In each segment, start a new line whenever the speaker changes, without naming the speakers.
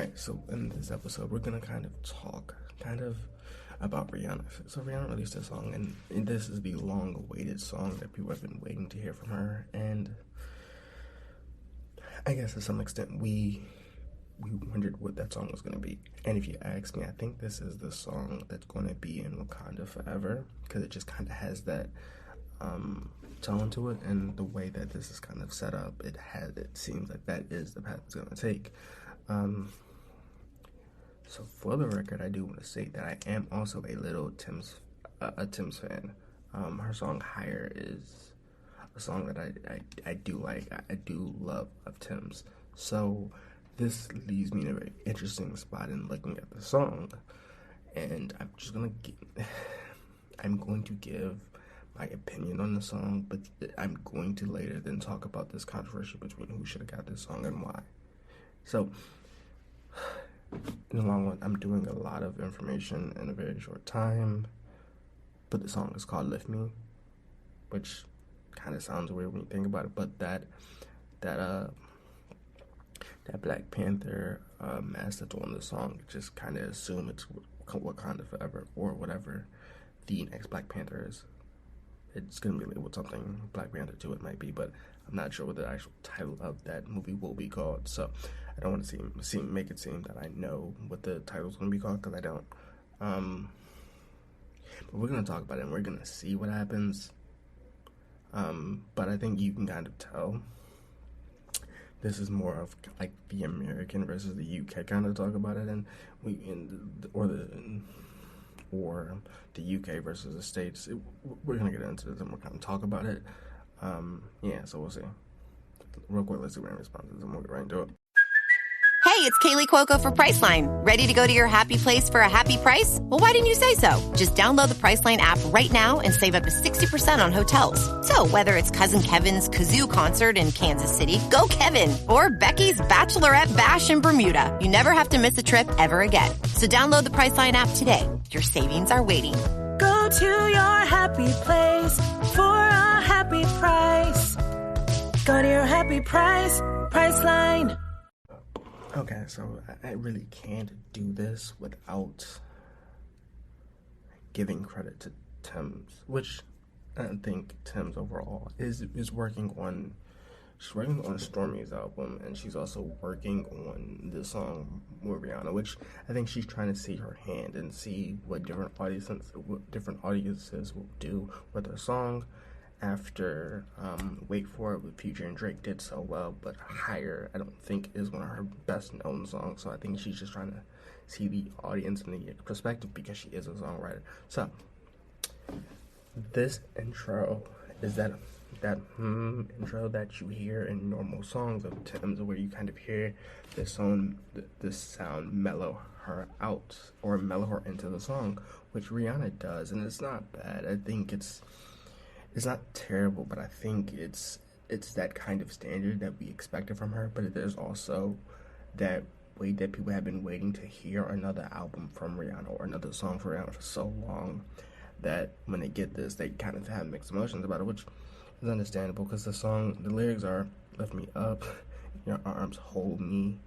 Alright, so in this episode, we're gonna talk about Rihanna. So Rihanna released a song, and this is the long-awaited song that people have been waiting to hear from her. And I guess to some extent, we wondered what that song was gonna be. And if you ask me, I think this is the song that's gonna be in Wakanda forever, because it just kind of has that tone to it, and the way that this is kind of set up, it seems like that is the path it's gonna take. So for the record, I do want to say that I am also a little Tens fan. Her song "Higher" is a song that I do like. I do love of Tens. So this leaves me in a very interesting spot in looking at the song, and I'm going to give my opinion on the song, but I'm going to later then talk about this controversy between who should have got this song and why. So, in the long run, I'm doing a lot of information in a very short time, but the song is called "Lift Me," which kind of sounds weird when you think about it, but that Black Panther mask that's on the song, just kind of assume it's Wakanda forever, or whatever the next Black Panther is. It's going to be labeled something Black Panther 2, it might be, but I'm not sure what the actual title of that movie will be called. So I don't want to make it seem that I know what the title's going to be called, because I don't. But we're going to talk about it, and we're going to see what happens. But I think you can kind of tell this is more of like the American versus the UK kind of talk about it, and or the UK versus the States. We're gonna get into this and we're gonna talk about it. So we'll see. Real quick, let's see what responses and we'll get right into it.
Hey, it's Kaylee Cuoco for Priceline. Ready to go to your happy place for a happy price? Well, why didn't you say so? Just download the Priceline app right now and save up to 60% on hotels. So whether it's Cousin Kevin's Kazoo Concert in Kansas City, go Kevin, or Becky's Bachelorette Bash in Bermuda, you never have to miss a trip ever again. So download the Priceline app today. Your savings are waiting.
Go to your happy place for a happy price. Go to your happy price, Priceline.
Okay, so I really can't do this without giving credit to Thames, which I think Thames overall is working on. She's working on Stormy's album, and she's also working on the song with Rihanna, which I think she's trying to see her hand and see what different audiences will do with her song. After Wait For It with Future and Drake did so well, but Higher I don't think is one of her best known songs, so I think she's just trying to see the audience and the perspective, because she is a songwriter. So this intro is that intro that you hear in normal songs of Thames, where you kind of hear this sound mellow her out or mellow her into the song, which Rihanna does, and it's not bad. I think it's not terrible, but I think it's that kind of standard that we expected from her. But there's also that way that people have been waiting to hear another album from Rihanna or another song from Rihanna for so long, that when they get this, they kind of have mixed emotions about it, which is understandable, because the lyrics are "lift me up, your arms hold me,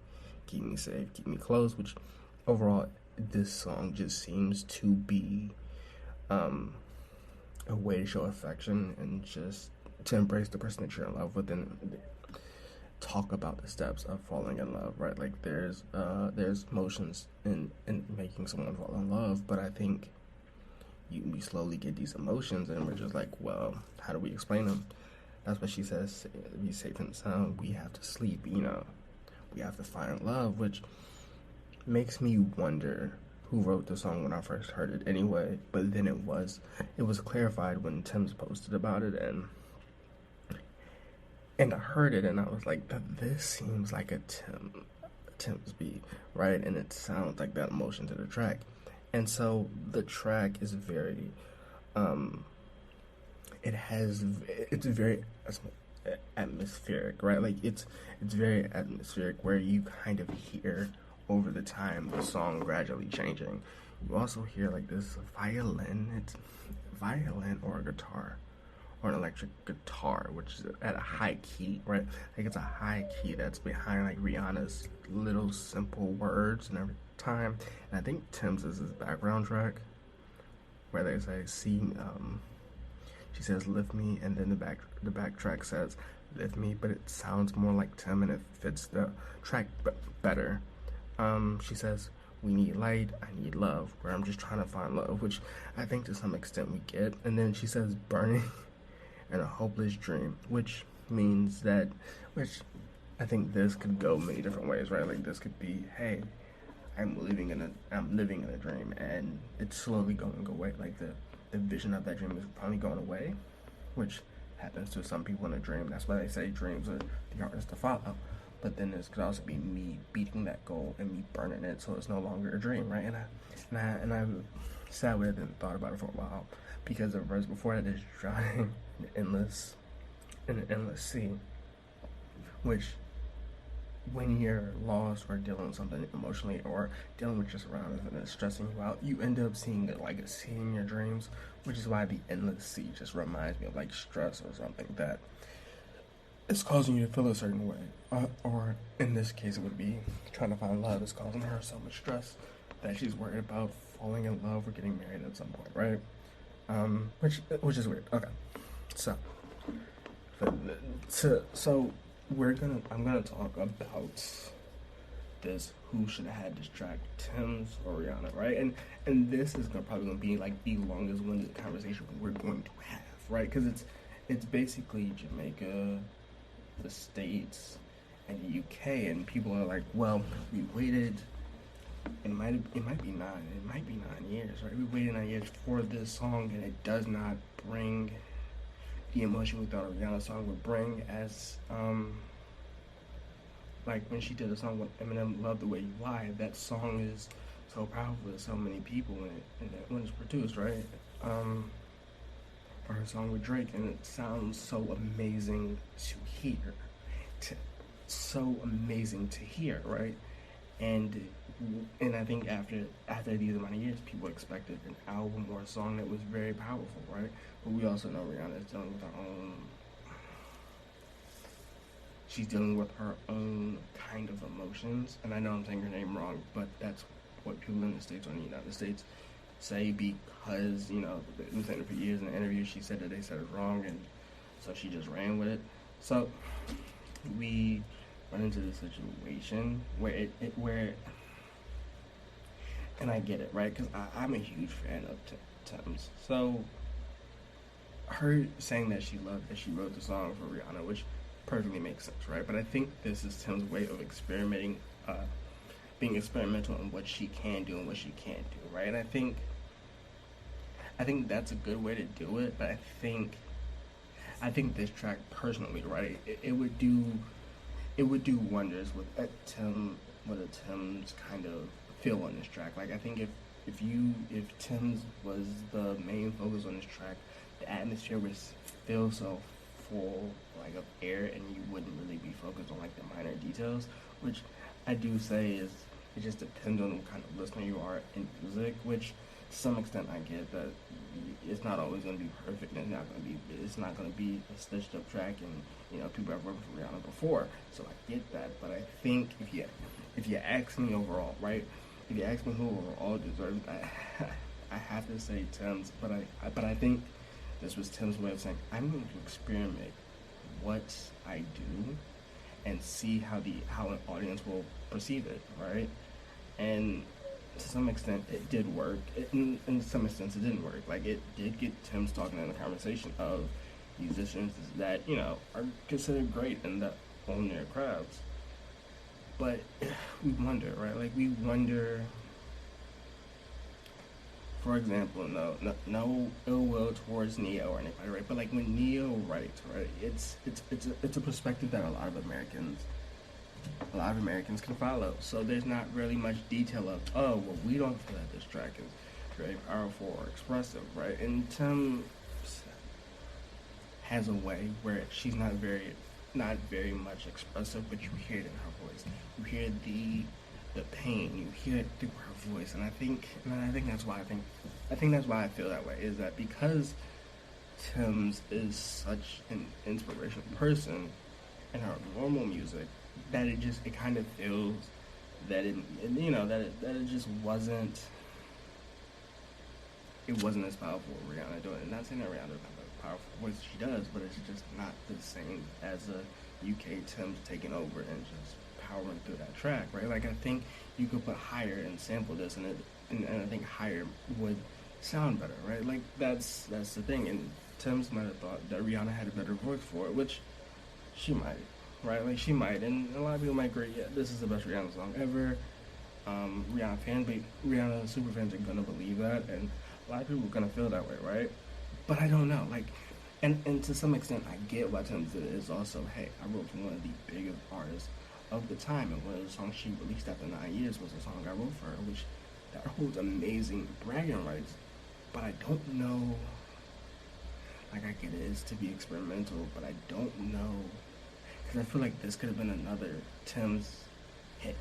keep me safe, keep me close," which overall this song just seems to be a way to show affection and just to embrace the person that you're in love with, and talk about the steps of falling in love, right? Like there's emotions in making someone fall in love, but I think we slowly get these emotions and we're just like, well, how do we explain them? That's what she says. Be safe and sound. We have to sleep. We have to find love, which makes me wonder who wrote the song when I first heard it anyway. But then it was clarified when Thames posted about it, and I heard it and I was like, this seems like a Thames beat, right? And it sounds like that emotion to the track. And so the track is very it's very atmospheric, right? Like it's very atmospheric, where you kind of hear over the time the song gradually changing. You also hear like this violin or a guitar or an electric guitar, which is at a high key, right? Like it's a high key that's behind like Rihanna's little simple words and every time. And I think Tim's is his background track where they say, "See," she says, "Lift me," and then the back track says, "Lift me," but it sounds more like Tim and it fits the track better. She says, "We need light, I need love," where I'm just trying to find love, which I think to some extent we get. And then she says, "Burning in a hopeless dream," which means that, which I think this could go many different ways, right? Like this could be, hey, I'm living in a dream and it's slowly going away. Like the vision of that dream is finally going away, which happens to some people in a dream. That's why they say dreams are the hardest to follow. But then this could also be me beating that goal and me burning it, so it's no longer a dream, right? And I sadly I didn't thought about it for a while because the verse before that is drowning in an endless sea, which when you're lost or dealing with something emotionally or dealing with just around and it's stressing you out, you end up seeing it like a sea in your dreams, which is why the endless sea just reminds me of like stress or something that is causing you to feel a certain way. Or in this case, it would be trying to find love. It's causing her so much stress that she's worried about falling in love or getting married at some point, right? Which is weird. Okay, so I'm gonna talk about this. Who should have had this track, Tens or Rihanna, right? And this is probably gonna be like the longest winded conversation we're going to have, right? Because it's basically Jamaica, the States, and the UK, and people are like, well, we waited. It might be 9 years, right? We waited 9 years for this song, and it does not bring the emotion we thought a Rihanna song would bring, as like when she did a song with Eminem, "Love the Way You Lie." That song is so powerful to so many people when it's produced, right? Or her song with Drake, and it sounds so amazing to hear, right? And I think after these amount of years, people expected an album or a song that was very powerful, right? But we also know Rihanna is dealing with her own. She's dealing with her own kind of emotions, and I know I'm saying her name wrong, but that's what people in the States or in the United States say, because they've been saying it for years. In the interview, she said that they said it wrong, and so she just ran with it. So we run into this situation where and I get it, right? Because I'm a huge fan of Thames. So her saying that she wrote the song for Rihanna, which perfectly makes sense, right? But I think this is Tim's way of experimenting, being experimental in what she can do and what she can't do, right? And I think that's a good way to do it. But I think this track personally, right? It would do wonders with a Tim's kind of feel on this track. Like I think if Tim's was the main focus on this track, the atmosphere would feel so full, like of air, and you wouldn't really be focused on like the minor details, which I do say is it just depends on what kind of listener you are in music, which to some extent I get that it's not always going to be perfect, and it's not going to be a stitched up track, and people have worked for Rihanna before, so I get that. But I think if you ask me overall, right? If you ask me who overall deserves, I have to say Tim's, but I think this was Tim's way of saying, I'm going to experiment what I do and see how an audience will perceive it, right? And to some extent, it did work. In some extent, it didn't work. Like, it did get Tim's talking in the conversation of musicians that, are considered great and that own their crowds. But we wonder, right? Like, we wonder, for example, no ill will towards Neo or anybody, right? But like when Neo writes, right, it's a perspective that a lot of Americans can follow. So there's not really much detail of, oh, well, we don't feel that this track is very powerful or expressive, right? And Tim has a way where she's not very much expressive, but you hear it in her voice. You hear the pain. You hear it through her voice, and I think that's why I feel that way. Is that because Tim's is such an inspirational person in her normal music, that it kind of feels that it just wasn't. It wasn't as powerful as Rihanna doing it. Not saying that Rihanna has a powerful voice, she does, but it's just not the same as a UK Tim's taking over and just powering through that track, right? Like I think you could put higher and sample this, and I think higher would sound better, right? Like that's the thing. And Tim's might have thought that Rihanna had a better voice for it, which she might, right? Like she might, and a lot of people might agree. Yeah, this is the best Rihanna song ever. Rihanna super fans are gonna believe that, and a lot of people are gonna feel that way, right? But I don't know, like, and to some extent, I get why Tim's did it. Is also, hey, I wrote for one of the biggest artists of the time, and one of the songs she released after 9 years was a song I wrote for her, which that holds amazing bragging rights. But I don't know. Like I get it, it's to be experimental, but I don't know because I feel like this could have been another Tim's hit,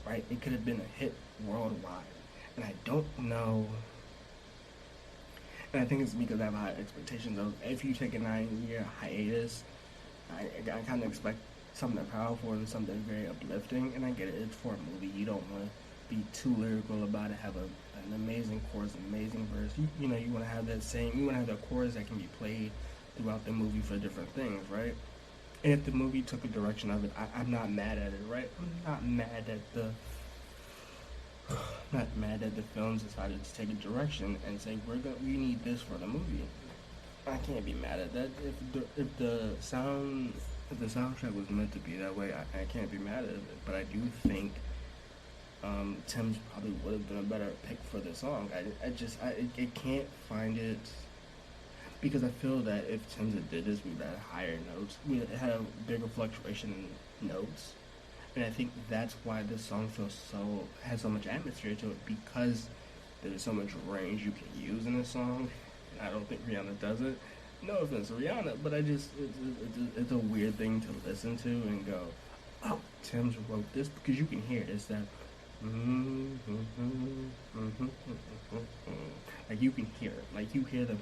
right? It could have been a hit worldwide, and I don't know. And I think it's because I have high expectations of if you take a 9-year hiatus, I kind of expect something powerful and something very uplifting. And I get it, it's for a movie. You don't want to be too lyrical about it. Have an amazing chorus, amazing verse. You know, you want to have you want to have that chorus that can be played throughout the movie for different things, right? And if the movie took a direction of it, I'm not mad at it, right? I'm not mad at the not mad that the films decided to take a direction and say we need this for the movie. I can't be mad at that. If the soundtrack was meant to be that way, I can't be mad at it. But I do think Tim's probably would have been a better pick for the song. I can't find it because I feel that if Tim's had did this, we would have had higher notes. We had a bigger fluctuation in notes. And I think that's why this song has so much atmosphere to it, because there's so much range you can use in this song. And I don't think Rihanna does it. No offense to Rihanna, but it's a weird thing to listen to and go, oh, Tim's wrote this, because you can hear it. It's that like you can hear it. Like you hear the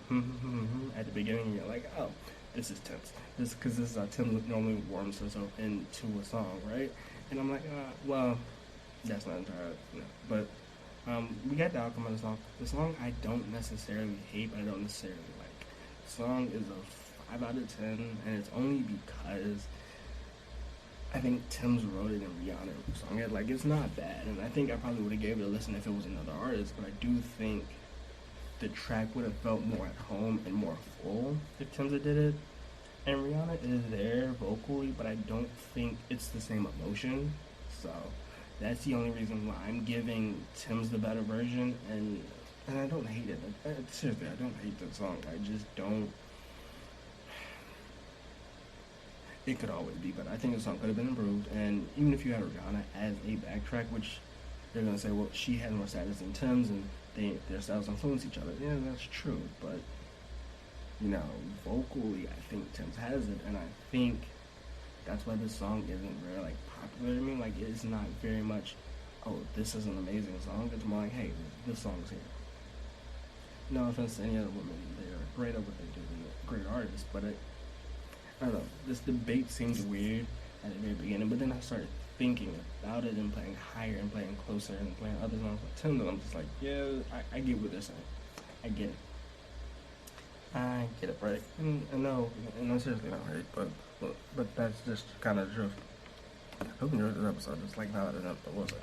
at the beginning, and you're like, oh, this is Tim's. This is how Tim normally warms himself into a song, right? And I'm like, well, that's not entirely, but we got the outcome of the song. The song I don't necessarily hate, but I don't necessarily like. The song is a 5 out of 10, and it's only because I think Tim's wrote it and Rihanna sung it. Like, it's not bad, and I think I probably would have gave it a listen if it was another artist, but I do think the track would have felt more at home and more full if Tim's did it. And Rihanna is there vocally, but I don't think it's the same emotion. So that's the only reason why I'm giving Tim's the better version. And I don't hate it. Seriously, I don't hate the song. I just don't. It could always be better. I think the song could have been improved. And even if you had Rihanna as a backtrack, which they're gonna say, well, she has more status than Tim's, and their styles influence each other. Yeah, that's true, but. Vocally, I think Tim's has it, and I think that's why this song isn't very, popular to me. Like, it's not very much, oh, this is an amazing song. It's more like, hey, this song's here. No offense to any other women. They're great at what they do, and they're great artists, but I don't know. This debate seemed weird at the very beginning, but then I started thinking about it and playing higher and playing closer and playing other songs like Tim, and I'm just like, yeah, I get what they're saying. I get it. I get it, right? And I'm seriously not right, but that's just kind of the truth. I hope you enjoyed this episode. Just like how I did it, but was it?